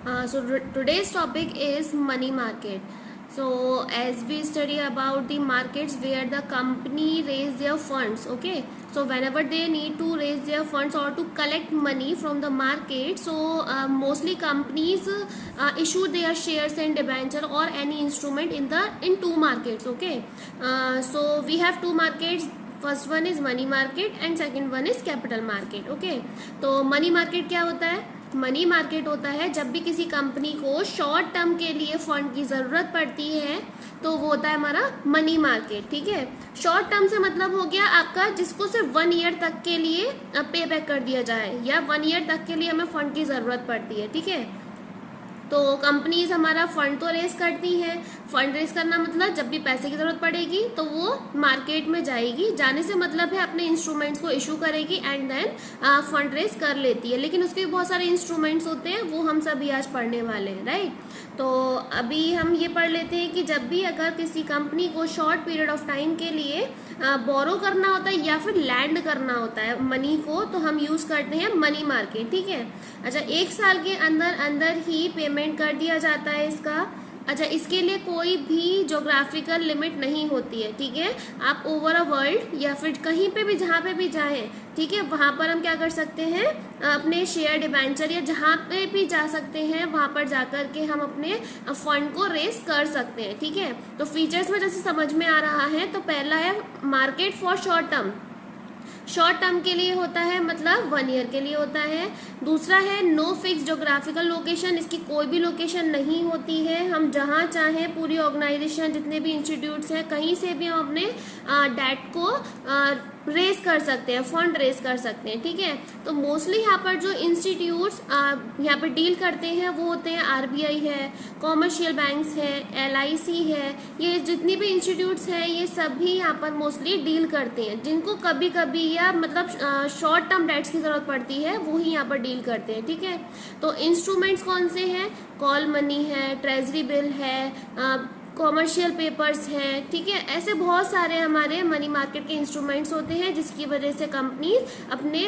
So today's topic is money market. So as we study about the markets where the company raise their funds, okay. So whenever they need to raise their funds or to collect money from the market, so mostly companies issue their shares and debenture or any instrument in two markets, okay. So we have two markets. First one is money market and second one is capital market, okay. तो money market क्या होता है? Money market होता है जब भी किसी company को शॉर्ट टर्म के लिए फंड की ज़रूरत पड़ती है तो वो होता है हमारा मनी मार्केट, ठीक है. शॉर्ट टर्म से मतलब हो गया आपका जिसको सिर्फ 1 ईयर तक के लिए पे बैक कर दिया जाए या 1 ईयर तक के लिए हमें फंड की ज़रूरत पड़ती है, ठीक है. तो कंपनीज हमारा फंड तो रेस करती हैं. फंड रेस करना मतलब जब भी पैसे की ज़रूरत पड़ेगी तो वो मार्केट में जाएगी. जाने से मतलब है अपने इंस्ट्रूमेंट्स को इशू करेगी एंड देन फंड रेस कर लेती है. लेकिन उसके भी बहुत सारे इंस्ट्रूमेंट्स होते हैं, वो हम सभी आज पढ़ने वाले हैं, राइट. तो अभी हम ये पढ़ लेते हैं कि जब भी अगर किसी कंपनी को शॉर्ट पीरियड ऑफ टाइम के लिए बोरो करना होता है या फिर लैंड करना होता है मनी को, तो हम यूज़ करते हैं मनी मार्केट, ठीक है. अच्छा, 1 साल के अंदर अंदर ही पेमेंट कर दिया जाता है इसका. अच्छा, इसके लिए कोई भी जोग्राफिकल लिमिट नहीं होती है, ठीक है. आप ओवर अ वर्ल्ड या फिर कहीं पे भी जहाँ पे भी जाएं, ठीक है, वहाँ पर हम क्या कर सकते हैं, अपने शेयर डिबेंचर या जहाँ पे भी जा सकते हैं वहाँ पर जाकर के हम अपने फंड को रेस कर सकते हैं, ठीक है. तो फीचर्स में जैसे समझ में आ रहा है, तो पहला है market for short term. Short term के लिए होता है मतलब 1 ईयर के लिए होता है. दूसरा है नो फिक्स जोग्राफिकल लोकेशन. इसकी कोई भी लोकेशन नहीं होती है. हम जहाँ चाहें पूरी ऑर्गेनाइजेशन जितने भी इंस्टीट्यूट्स हैं कहीं से भी हम अपने डेट को रेस कर सकते हैं, फंड रेस कर सकते हैं, ठीक है. तो मोस्टली यहाँ पर जो इंस्टीट्यूट्स यहाँ पर डील करते हैं वो होते हैं आरबीआई है, कॉमर्शियल बैंक्स है, एलआईसी है. ये जितनी भी इंस्टीट्यूट्स हैं ये सभी यहाँ पर मोस्टली डील करते हैं. जिनको कभी कभी या मतलब शॉर्ट टर्म डेट्स की ज़रूरत पड़ती है वो ही यहाँ पर डील करते हैं, ठीक है. तो इंस्ट्रूमेंट्स कौन से हैं? कॉल मनी है, ट्रेजरी बिल है, कॉमर्शियल पेपर्स हैं, ठीक है. ऐसे बहुत सारे हमारे मनी मार्केट के इंस्ट्रूमेंट्स होते हैं जिसकी वजह से कंपनीज अपने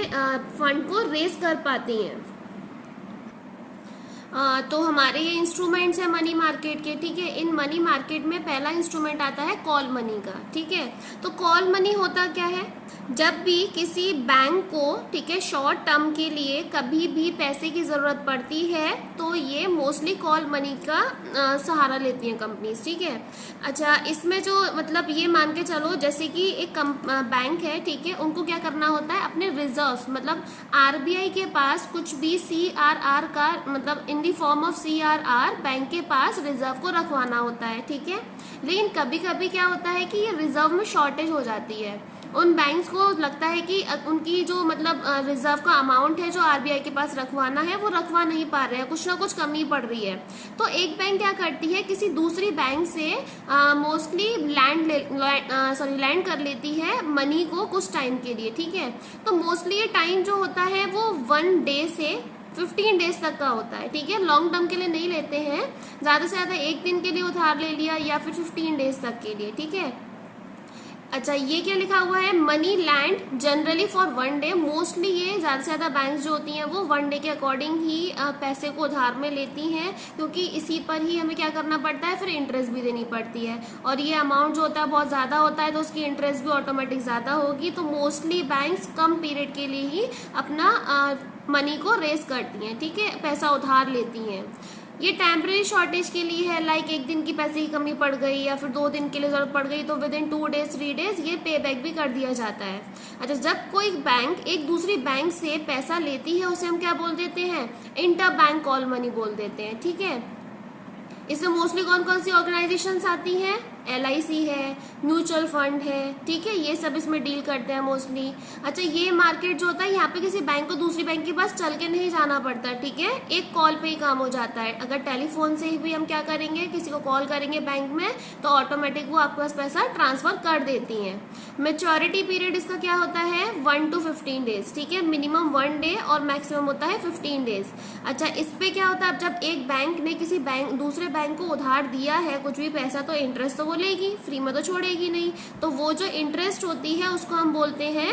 फंड को रेस कर पाती हैं. तो हमारे ये इंस्ट्रूमेंट्स हैं मनी मार्केट के, ठीक है. इन मनी मार्केट में पहला इंस्ट्रूमेंट आता है कॉल मनी का, ठीक है. तो कॉल मनी होता क्या है? जब भी किसी बैंक को, ठीक है, शॉर्ट टर्म के लिए कभी भी पैसे की ज़रूरत पड़ती है तो ये मोस्टली कॉल मनी का सहारा लेती हैं कंपनीज, ठीक है. अच्छा, इसमें जो मतलब ये मान के चलो जैसे कि एक बैंक है, ठीक है, उनको क्या करना होता है, अपने रिजर्व्स मतलब आरबीआई के पास कुछ भी सीआरआर का मतलब in the form of CRR bank के पास रिजर्व को रखवाना होता है, ठीक है. लेकिन कभी कभी क्या होता है कि ये रिजर्व में शॉर्टेज हो जाती है. उन बैंक्स को लगता है कि उनकी जो मतलब रिजर्व का अमाउंट है जो आरबीआई के पास रखवाना है वो रखवा नहीं पा रहे हैं, कुछ ना कुछ कमी पड़ रही है. तो एक बैंक क्या करती है, किसी दूसरी बैंक से मोस्टली लैंड कर लेती है मनी को कुछ टाइम के लिए, ठीक है. तो मोस्टली ये टाइम जो होता है वो 1 डे से 15 डेज तक का होता है, ठीक है. लॉन्ग टर्म के लिए नहीं लेते हैं, ज़्यादा से ज़्यादा 1 दिन के लिए उधार ले लिया या फिर 15 डेज तक के लिए, ठीक है. अच्छा, ये क्या लिखा हुआ है, money land generally for 1 day. Mostly ये ज़्यादा से ज़्यादा बैंक्स जो होती हैं वो 1 डे के अकॉर्डिंग ही पैसे को उधार में लेती हैं, क्योंकि इसी पर ही हमें क्या करना पड़ता है, फिर इंटरेस्ट भी देनी पड़ती है. और ये अमाउंट जो होता है बहुत ज़्यादा होता है तो उसकी इंटरेस्ट भी ऑटोमेटिक ज़्यादा होगी. तो मोस्टली बैंक्स कम पीरियड के लिए ही अपना मनी को रेस करती हैं, ठीक है, पैसा उधार लेती हैं. ये टेम्परेरी शॉर्टेज के लिए है, लाइक 1 दिन की पैसे की कमी पड़ गई या फिर 2 दिन के लिए ज़रूरत पड़ गई तो विद इन 2 डेज 3 डेज ये पे बैक भी कर दिया जाता है. अच्छा, जब कोई बैंक एक दूसरी बैंक से पैसा लेती है उसे हम क्या बोल देते हैं, इंटर बैंक कॉल मनी बोल देते हैं, ठीक है. इसमें मोस्टली कौन कौन सी ऑर्गेनाइजेशंस आती हैं, एलआईसी है, म्यूचुअल फंड है, ठीक है, ये सब इसमें डील करते हैं मोस्टली. अच्छा, ये मार्केट जो होता है यहाँ पे किसी बैंक को दूसरी बैंक के पास चल के नहीं जाना पड़ता, ठीक है, एक कॉल पे ही काम हो जाता है. अगर टेलीफोन से भी हम क्या करेंगे, किसी को कॉल करेंगे बैंक में तो ऑटोमेटिक वो आपके पास पैसा ट्रांसफर कर देती हैं. मेच्योरिटी पीरियड इसका क्या होता है, 1 to 15 डेज, ठीक है, मिनिमम 1 डे और मैक्सिमम होता है 15 डेज. अच्छा, इस पे क्या होता है, अब जब एक बैंक ने किसी दूसरे बैंक को उधार दिया है कुछ भी पैसा तो इंटरेस्ट तो वो लेगी, फ्री में तो छोड़ेगी नहीं. तो वो जो इंटरेस्ट होती है उसको हम बोलते हैं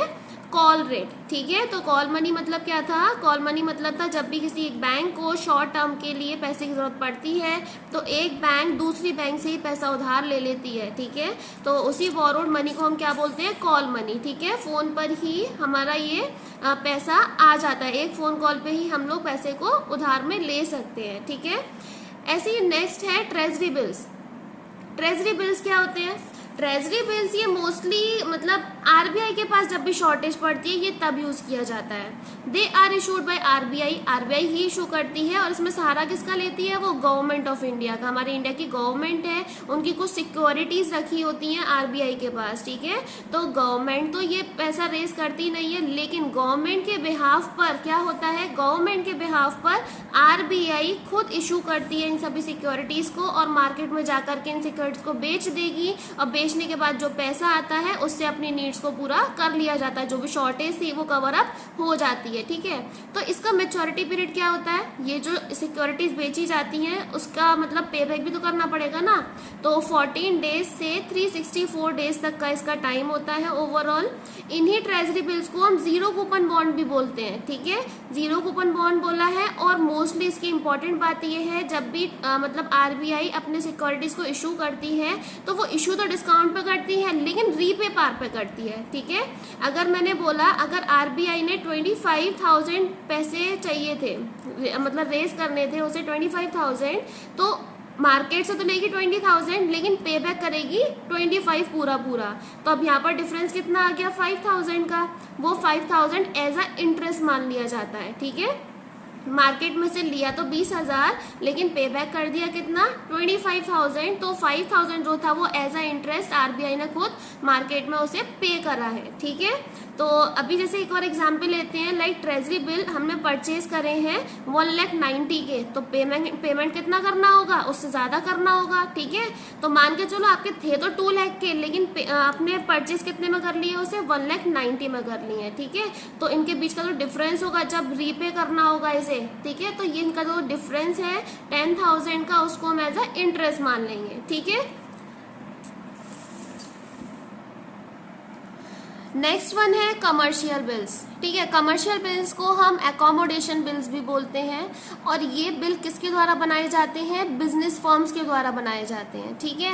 कॉल रेट, ठीक है। तो कॉल मनी मतलब क्या था, कॉल मनी मतलब था जब भी किसी एक बैंक को शॉर्ट टर्म के लिए पैसे की जरूरत पड़ती है तो एक बैंक दूसरी बैंक से ही पैसा उधार ले लेती है, ठीक है। तो उसी बोरोड मनी को हम क्या बोलते हैं, कॉल मनी, ठीक है। फोन पर ही हमारा ये पैसा आ जाता है, एक फोन कॉल पे ही हम लोग पैसे को उधार में ले सकते हैं, ठीक है। ऐसे ही नेक्स्ट है ट्रेजरी बिल्स। ट्रेजरी बिल्स क्या होते हैं, ट्रेजरी बिल्स ये मोस्टली मतलब आरबीआई के पास जब भी शॉर्टेज पड़ती है ये तब यूज किया जाता है। They are issued by RBI, RBI ही इशू करती है और इसमें सहारा किसका लेती है, वो गवर्नमेंट ऑफ इंडिया का, हमारे इंडिया की गवर्नमेंट है, उनकी कुछ सिक्योरिटीज रखी होती हैं आरबीआई के पास, ठीक है। तो गवर्नमेंट तो ये पैसा रेज करती नहीं है, लेकिन गवर्नमेंट के बिहाफ पर क्या होता है, गवर्नमेंट के बिहाफ पर आरबीआई खुद इशू करती है इन सभी सिक्योरिटीज को और मार्केट में जाकर के इन सिक्योरिटीज को बेच देगी और बेचने के बाद जो पैसा आता है उससे अपनी नीड्स को पूरा कर लिया जाता है, जो भी शॉर्टेज थी वो कवर अप हो जाती है, ठीक है। तो इसका मैच्योरिटी पीरियड क्या होता है, ये जो सिक्योरिटीज बेची जाती हैं उसका मतलब पे बैक भी तो करना पड़ेगा ना, तो 14 डेज से 364 डेज तक का इसका टाइम होता है ओवरऑल। इन्हीं ट्रेजरी बिल्स को हम जीरो कूपन बॉन्ड भी बोलते हैं, ठीक है, जीरो कूपन बॉन्ड बोला है। और मोस्टली इसकी इंपॉर्टेंट बात यह है जब भी मतलब आरबीआई अपने सिक्योरिटीज को इशू करती है तो वो इशू तो डिस्काउंट पे करती है लेकिन रीपे पार पे करती है, ठीक है। अगर मैंने बोला अगर आरबीआई ने 25,000 पैसे चाहिए थे मतलब रेज करने थे उसे 25,000, तो मार्केट से तो लेगी 20,000 लेकिन पे बैक करेगी 25 पूरा पूरा। तो अब यहाँ पर डिफरेंस कितना आ गया 5,000 का, वो 5,000 एज अ इंटरेस्ट मान लिया जाता है, ठीक है। मार्केट में से लिया तो 20,000 लेकिन पे बैक कर दिया कितना 25,000, तो 5,000 जो था वो एज अ इंटरेस्ट आरबीआई ने खुद मार्केट में उसे पे करा है, ठीक है। तो अभी जैसे एक और एग्जांपल लेते हैं, लाइक ट्रेजरी बिल हमने परचेज करे हैं 1,90,000 के, तो पेमेंट कितना करना होगा, उससे ज़्यादा करना होगा, ठीक है। तो मान के चलो आपके थे तो 2 लाख के लेकिन आपने परचेज कितने में कर लिए, उसे 1,90,000 में कर लिए, ठीक है। तो इनके बीच का जो डिफरेंस होगा जब रीपे करना होगा इसे, ठीक है, तो ये इनका जो डिफरेंस है 10,000 का उसको हम एज अ इंटरेस्ट मान लेंगे, ठीक है। नेक्स्ट वन है कमर्शियल बिल्स, ठीक है। कमर्शियल बिल्स को हम एकोमोडेशन बिल्स भी बोलते हैं और ये बिल किसके द्वारा बनाए जाते हैं, बिजनेस फर्म्स के द्वारा बनाए जाते हैं, ठीक है।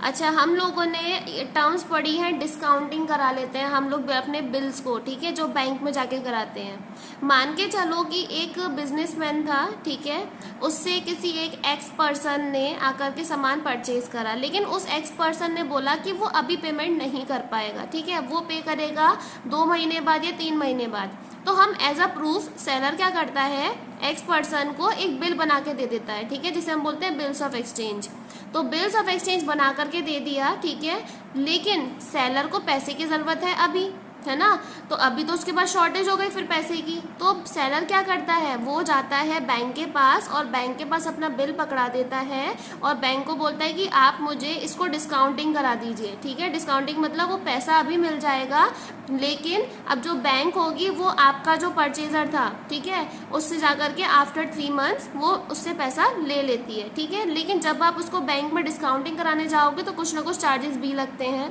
अच्छा, हम लोगों ने टर्म्स पढ़ी है, डिस्काउंटिंग करा लेते हैं हम लोग अपने बिल्स को, ठीक है, जो बैंक में जाके कराते हैं। मान के चलो कि एक बिजनेसमैन था, ठीक है, उससे किसी एक एक्स पर्सन ने आकर के सामान परचेज करा, लेकिन उस एक्स पर्सन ने बोला कि वो अभी पेमेंट नहीं कर पाएगा, ठीक है, वो पे करेगा 2 महीने बाद या 3 महीने बाद। तो हम एज अ प्रूफ सेलर क्या करता है, एक्स पर्सन को एक बिल बना के दे देता है, ठीक है, जिसे हम बोलते हैं बिल्स ऑफ एक्सचेंज। तो बिल्स ऑफ एक्सचेंज बना करके दे दिया, ठीक है, लेकिन सेलर को पैसे की जरूरत है अभी, है ना, तो अभी तो उसके पास शॉर्टेज हो गई फिर पैसे की। तो सेलर क्या करता है, वो जाता है बैंक के पास और बैंक के पास अपना बिल पकड़ा देता है और बैंक को बोलता है कि आप मुझे इसको डिस्काउंटिंग करा दीजिए, ठीक है। डिस्काउंटिंग मतलब वो पैसा अभी मिल जाएगा लेकिन अब जो बैंक होगी वो आपका जो परचेजर था, ठीक है, उससे जाकर के आफ्टर 3 मंथ्स वो उससे पैसा ले लेती है, ठीक है। लेकिन जब आप उसको बैंक में डिस्काउंटिंग कराने जाओगे तो कुछ ना कुछ चार्जेस भी लगते हैं,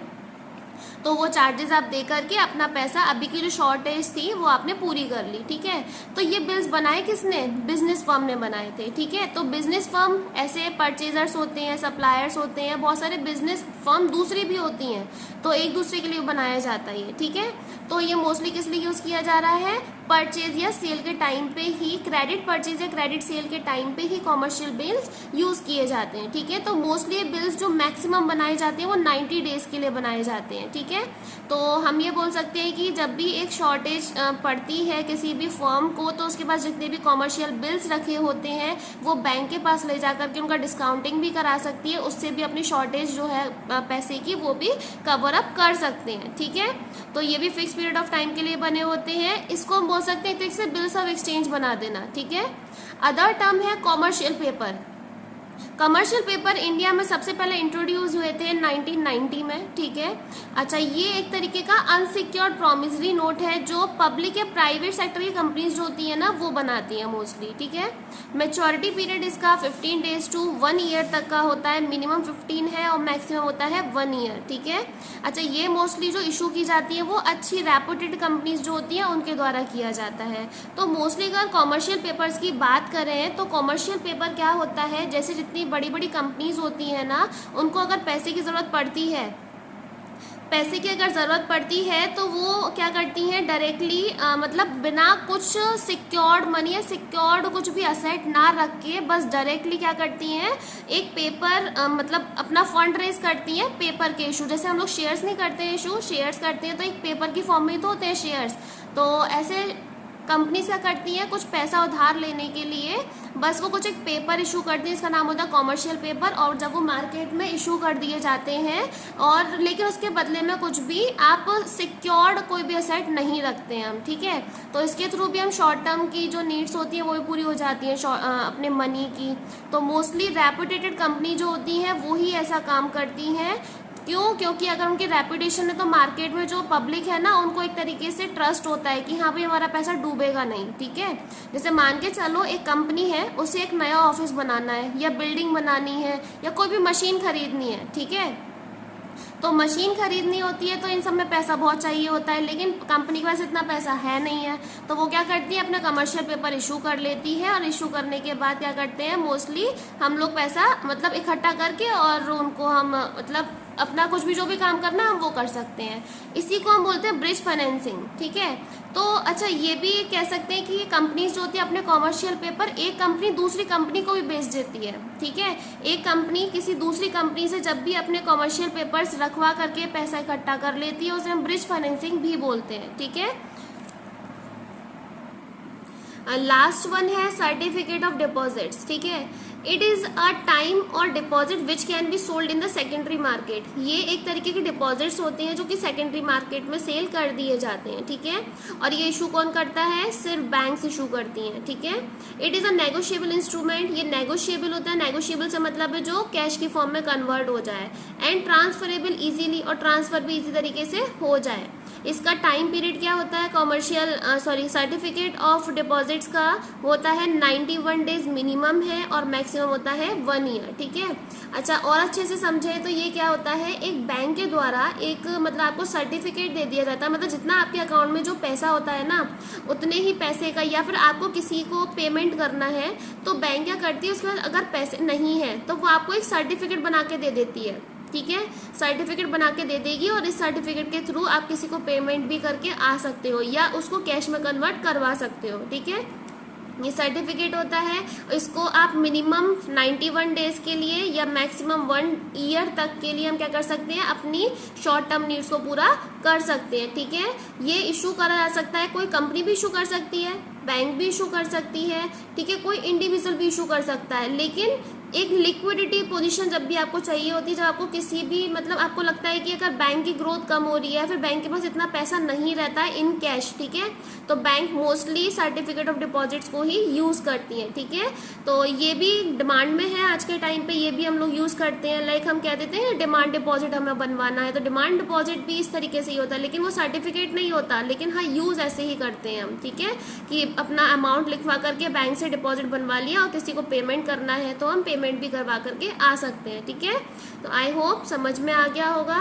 तो वो चार्जेस आप दे करके अपना पैसा अभी की जो शॉर्टेज थी वो आपने पूरी कर ली, ठीक है। तो ये बिल्स बनाए किसने, बिजनेस फर्म ने बनाए थे, ठीक है। तो बिजनेस फर्म ऐसे परचेजर्स होते हैं, सप्लायर्स होते हैं, बहुत सारे बिजनेस फर्म दूसरी भी होती हैं, तो एक दूसरे के लिए बनाया जाता है, ठीक है। तो ये मोस्टली किस लिए यूज किया जा रहा है, परचेज या सेल के टाइम पे ही, क्रेडिट परचेज या क्रेडिट सेल के टाइम पे ही कॉमर्शियल बिल्स यूज किए जाते हैं, ठीक है। तो मोस्टली बिल्स जो मैक्सिमम बनाए जाते हैं वो 90 डेज के लिए बनाए जाते हैं, ठीक है। तो हम ये बोल सकते हैं कि जब भी एक शॉर्टेज पड़ती है किसी भी फर्म को तो उसके पास जितने भी कॉमर्शियल बिल्स रखे होते हैं वो बैंक के पास ले जाकर के उनका डिस्काउंटिंग भी करा सकती है, उससे भी अपनी शॉर्टेज जो है पैसे की वो भी कवर अप कर सकते हैं, ठीक है। तो ये भी फिक्स पीरियड ऑफ टाइम के लिए बने होते हैं, इसको हम बोल सकते हैं एक से बिल्स ऑफ एक्सचेंज बना देना, ठीक है। अदर टर्म है commercial paper. Commercial paper India में सबसे पहले इंट्रोड्यूस हुए थे 1990 में, ठीक है। अच्छा, ये एक तरीके का अनसिक्योर्ड प्रॉमिसरी नोट है जो पब्लिक या प्राइवेट सेक्टर की कंपनीज जो होती है ना वो बनाती हैं मोस्टली, ठीक है। मैच्योरिटी पीरियड इसका 15 डेज टू 1 ईयर तक का होता है, मिनिमम 15 है और मैक्सिमम होता है 1 ईयर, ठीक है। अच्छा, ये मोस्टली जो इशू की जाती है वो अच्छी रेपुटेड कंपनीज जो होती हैं उनके द्वारा किया जाता है। तो मोस्टली अगर कॉमर्शियल पेपर्स की बात करें तो कॉमर्शियल पेपर क्या होता है, जैसे जितनी बड़ी बड़ी कंपनीज होती हैं ना, उनको अगर पैसे की ज़रूरत पड़ती है, पैसे की अगर ज़रूरत पड़ती है तो वो क्या करती हैं डायरेक्टली, मतलब बिना कुछ सिक्योर्ड मनी या सिक्योर्ड कुछ भी असेट ना रख के बस डायरेक्टली क्या करती हैं, एक पेपर मतलब अपना फंड रेज करती हैं पेपर के इशू। जैसे हम लोग शेयर्स नहीं करते हैं, इशू शेयर्स करते हैं तो एक पेपर की फॉर्म में तो होते हैं शेयर्स। तो ऐसे कंपनीज क्या करती हैं, कुछ पैसा उधार लेने के लिए बस वो कुछ एक पेपर इशू करती है, इसका नाम होता है कॉमर्शियल पेपर। और जब वो मार्केट में इशू कर दिए जाते हैं और लेकिन उसके बदले में कुछ भी आप सिक्योर्ड कोई भी असेट नहीं रखते हैं हम, ठीक है। तो इसके थ्रू भी हम शॉर्ट टर्म की जो नीड्स होती हैं वो भी पूरी हो जाती हैं अपने मनी की। तो मोस्टली रेपुटेटेड कंपनी जो होती हैं वो ही ऐसा काम करती हैं। क्यों? क्योंकि अगर उनकी रेपुटेशन है तो मार्केट में जो पब्लिक है ना उनको एक तरीके से ट्रस्ट होता है कि हाँ भाई हमारा पैसा डूबेगा नहीं, ठीक है। जैसे मान के चलो एक कंपनी है, उसे एक नया ऑफिस बनाना है या बिल्डिंग बनानी है या कोई भी मशीन खरीदनी है, ठीक है। तो मशीन खरीदनी होती है तो इन सब में पैसा बहुत चाहिए होता है, लेकिन कंपनी के पास इतना पैसा है नहीं है, तो वो क्या करती है अपना कमर्शियल पेपर इशू कर लेती है। और इशू करने के बाद क्या करते हैं, मोस्टली हम लोग पैसा मतलब इकट्ठा करके और उनको हम मतलब अपना कुछ भी जो भी काम करना है हम वो कर सकते हैं। इसी को हम बोलते हैं ब्रिज फाइनेंसिंग, ठीक है। तो अच्छा, ये भी कह सकते हैं कि ये कंपनीज जो होती है अपने कॉमर्शियल पेपर एक कंपनी दूसरी कंपनी को भी बेच देती है, ठीक है। एक कंपनी किसी दूसरी कंपनी से जब भी अपने कॉमर्शियल पेपर्स रखवा करके पैसा इकट्ठा कर लेती है उसे हम ब्रिज फाइनेंसिंग भी बोलते हैं, ठीक है। लास्ट वन है सर्टिफिकेट ऑफ डिपॉजिट्स, ठीक है। इट इज अ टाइम और deposit which can be sold in the secondary market. ये एक तरीके के डिपॉजिट्स होते हैं जो कि सेकेंडरी मार्केट में सेल कर दिए जाते हैं, ठीक है। और ये इशू कौन करता है, सिर्फ बैंक्स इशू करती हैं, ठीक है। It is a negotiable instrument, ये नेगोशिएबल होता है, नेगोशिएबल से मतलब है जो कैश की फॉर्म में कन्वर्ट हो जाए, एंड ट्रांसफरेबल इजीली, और ट्रांसफर भी इसी तरीके से हो जाए। इसका टाइम पीरियड क्या होता है, सर्टिफिकेट ऑफ डिपॉजिट्स का होता है 91 डेज मिनिमम है और मैक्सिमम होता है 1 ईयर, ठीक है। अच्छा, और अच्छे से समझे तो ये क्या होता है, एक बैंक के द्वारा एक मतलब आपको सर्टिफिकेट दे दिया जाता है, मतलब जितना आपके अकाउंट में जो पैसा होता है ना उतने ही पैसे का, या फिर आपको किसी को पेमेंट करना है तो बैंक क्या करती है उसके बाद अगर पैसे नहीं है तो वो आपको एक सर्टिफिकेट बना के दे देती है, ठीक है। सर्टिफिकेट बना के दे देगी और इस सर्टिफिकेट के थ्रू आप किसी को पेमेंट भी करके आ सकते हो या उसको कैश में कन्वर्ट करवा सकते हो, ठीक है। ये सर्टिफिकेट होता है, इसको आप मिनिमम 91 डेज के लिए या मैक्सिमम 1 ईयर तक के लिए हम क्या कर सकते हैं, अपनी शॉर्ट टर्म नीड्स को पूरा कर सकते हैं, ठीक है। ये इशू करा जा सकता है, कोई कंपनी भी इशू कर सकती है, बैंक भी इशू कर सकती है, ठीक है, कोई इंडिविजुअल भी इशू कर सकता है। लेकिन एक लिक्विडिटी पोजीशन जब भी आपको चाहिए होती है, जब आपको किसी भी मतलब आपको लगता है कि अगर बैंक की ग्रोथ कम हो रही है, फिर बैंक के पास इतना पैसा नहीं रहता है इन कैश, ठीक है, तो bank mostly certificate of deposits को ही यूज़ करती है, ठीक है। तो ये भी डिमांड में है आज के टाइम पे, ये भी हम लोग यूज़ करते हैं। लाइक हम कह देते हैं डिमांड डिपॉजिट हमें बनवाना है, तो डिमांड डिपॉजिट भी इस तरीके से ही होता है, लेकिन वो सर्टिफिकेट नहीं होता, लेकिन हाँ यूज़ ऐसे ही करते हैं हम, ठीक है, कि अपना अमाउंट लिखवा करके बैंक से डिपॉजिट बनवा लिया और किसी को पेमेंट करना है तो हम पेमेंट भी करवा करके आ सकते हैं, ठीक है। तो आई होप समझ में आ गया होगा।